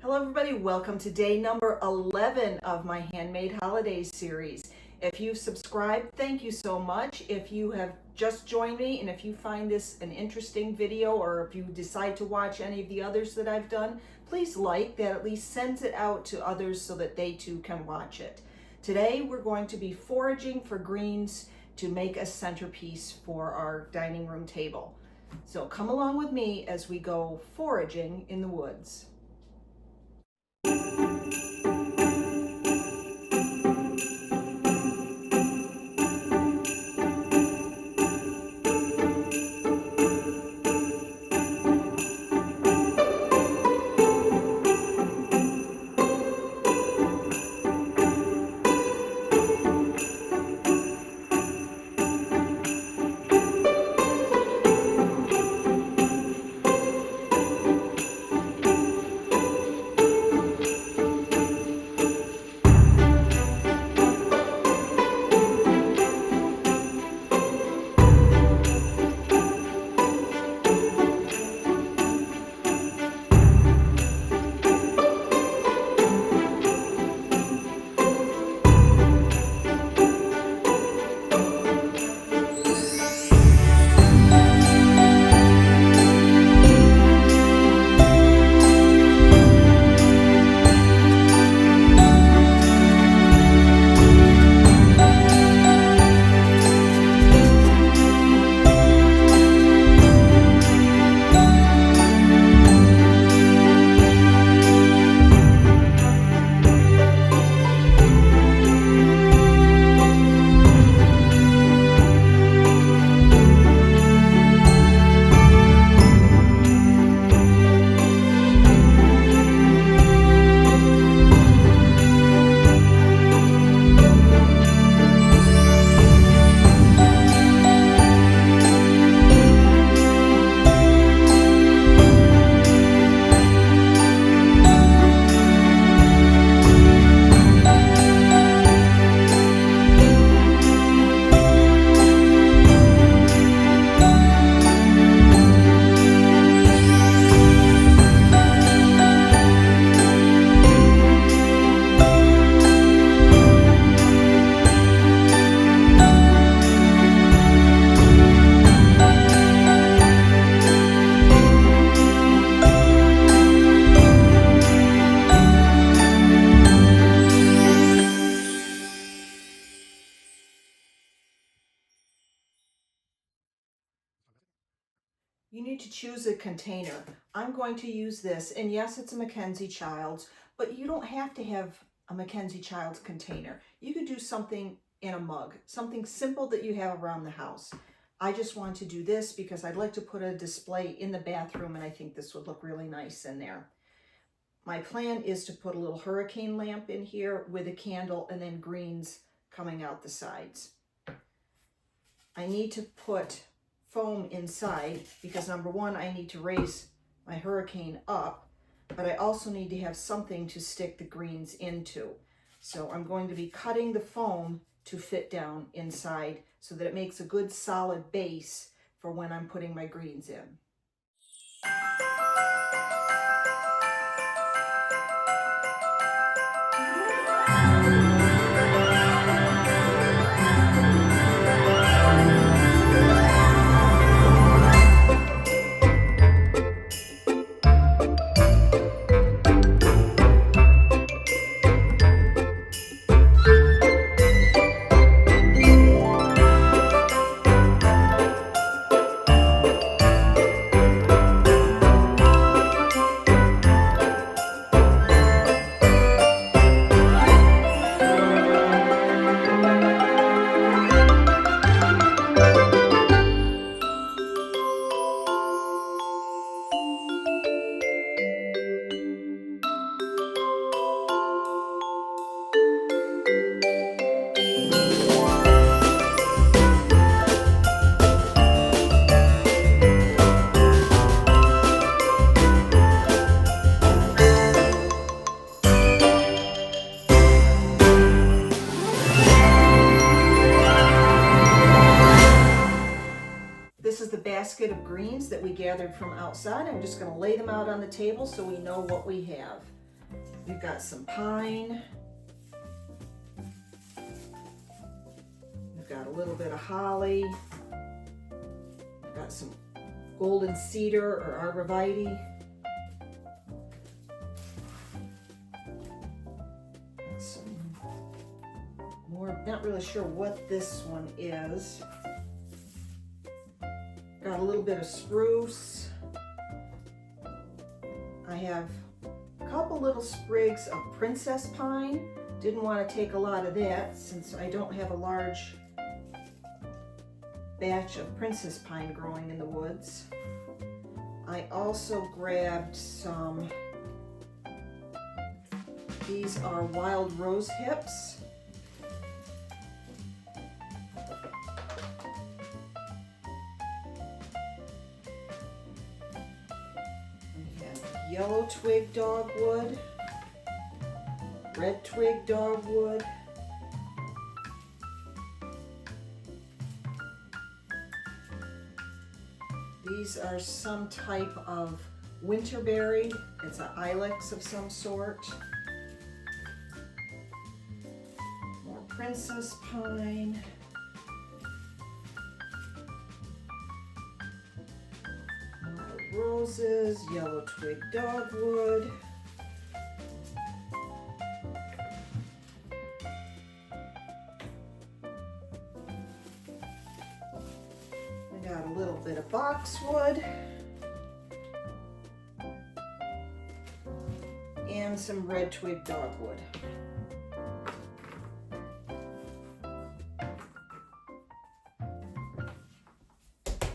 Hello everybody, welcome to day number 11 of my Handmade Holidays series. If you subscribed, thank you so much. If you have just joined me and if you find this an interesting video or if you decide to watch any of the others that I've done, please like. That at least sends it out to others so that they too can watch it. Today we're going to be foraging for greens to make a centerpiece for our dining room table. So come along with me as we go foraging in the woods. You need to choose a container. I'm going to use this, and yes, it's a Mackenzie Childs, but you don't have to have a Mackenzie Childs container. You could do something in a mug, something simple that you have around the house. I just want to do this because I'd like to put a display in the bathroom, and I think this would look really nice in there. My plan is to put a little hurricane lamp in here with a candle and then greens coming out the sides. I need to put foam inside because number one, I need to raise my hurricane up, but I also need to have something to stick the greens into. So I'm going to be cutting the foam to fit down inside so that it makes a good solid base for when I'm putting my greens in. basket of greens that we gathered from outside. I'm just going to lay them out on the table so we know what we have. We've got some pine. We've got a little bit of holly. We've got some golden cedar or arborvitae. Some more, not really sure what this one is. Got a little bit of spruce. I have a couple little sprigs of princess pine. Didn't want to take a lot of that since I don't have a large batch of princess pine growing in the woods. I also grabbed some, these are wild rose hips. Yellow twig dogwood, red twig dogwood, these are some type of winterberry. It's an ilex of some sort. More princess pine. Roses, yellow twig dogwood. I got a little bit of boxwood and some red twig dogwood.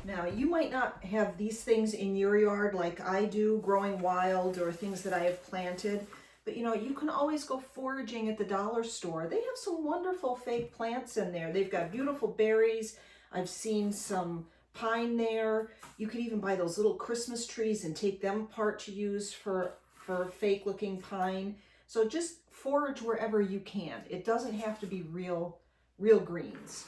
Now, you might not have these things in your yard like I do, growing wild, or things that I have planted, but you know, you can always go foraging at the dollar store. They have some wonderful fake plants in there. They've got beautiful berries. I've seen some pine there. You could even buy those little Christmas trees and take them apart to use for fake looking pine. So just forage wherever you can. It doesn't have to be real greens.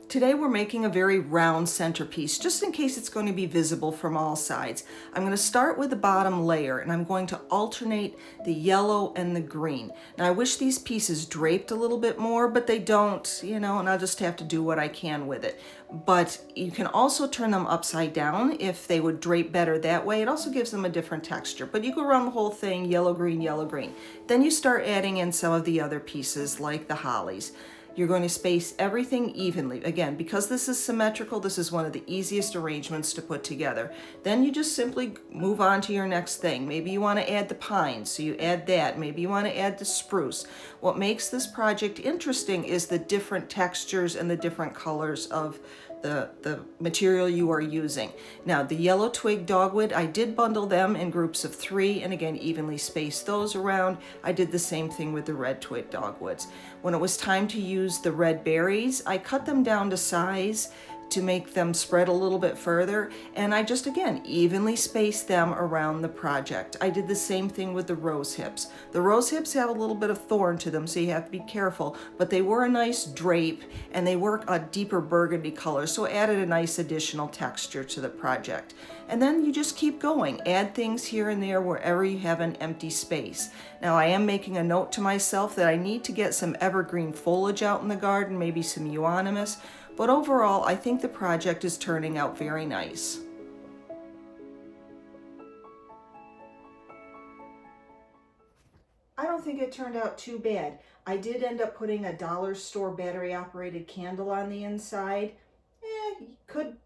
Today we're making a very round centerpiece, just in case it's going to be visible from all sides. I'm going to start with the bottom layer, and I'm going to alternate the yellow and the green. Now I wish these pieces draped a little bit more, but they don't, you know, and I'll just have to do what I can with it. But you can also turn them upside down if they would drape better that way. It also gives them a different texture, but you can run the whole thing yellow, green, yellow, green. Then you start adding in some of the other pieces like the hollies. You're going to space everything evenly. Again, because this is symmetrical, this is one of the easiest arrangements to put together. Then you just simply move on to your next thing. Maybe you want to add the pine, so you add that. Maybe you want to add the spruce. What makes this project interesting is the different textures and the different colors of the material you are using. Now, the yellow twig dogwood, I did bundle them in groups of 3, and again, evenly space those around. I did the same thing with the red twig dogwoods. When it was time to use the red berries, I cut them down to size to make them spread a little bit further, and I just, again, evenly spaced them around the project. I did the same thing with the rose hips. The rose hips have a little bit of thorn to them, so you have to be careful, but they were a nice drape, and they were a deeper burgundy color, so it added a nice additional texture to the project. And then you just keep going. Add things here and there wherever you have an empty space. Now, I am making a note to myself that I need to get some evergreen foliage out in the garden, maybe some euonymus, but overall, I think the project is turning out very nice. I don't think it turned out too bad. I did end up putting a dollar store battery operated candle on the inside. Could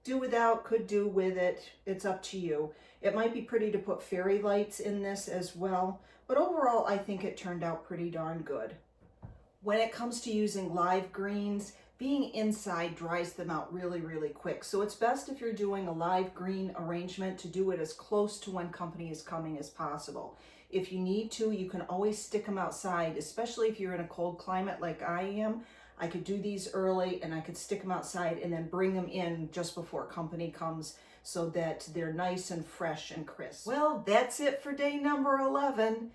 do without, could do with it. It's up to you. It might be pretty to put fairy lights in this as well, but overall, I think it turned out pretty darn good. When it comes to using live greens, being inside dries them out really, really quick. So it's best if you're doing a live green arrangement to do it as close to when company is coming as possible. If you need to, you can always stick them outside, especially if you're in a cold climate like I am. I could do these early and I could stick them outside and then bring them in just before company comes so that they're nice and fresh and crisp. Well, that's it for day number 11.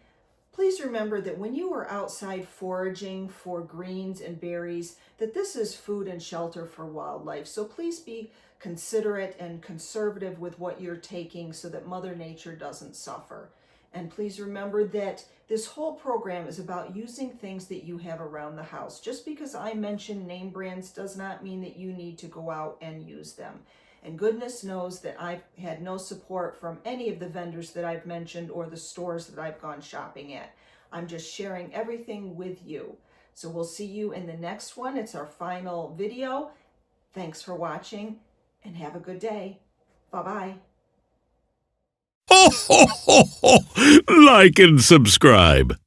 Please remember that when you are outside foraging for greens and berries, that this is food and shelter for wildlife. So please be considerate and conservative with what you're taking so that Mother Nature doesn't suffer. And please remember that this whole program is about using things that you have around the house. Just because I mention name brands does not mean that you need to go out and use them. And goodness knows that I've had no support from any of the vendors that I've mentioned or the stores that I've gone shopping at. I'm just sharing everything with you. So we'll see you in the next one. It's our final video. Thanks for watching and have a good day. Bye-bye. Like and subscribe.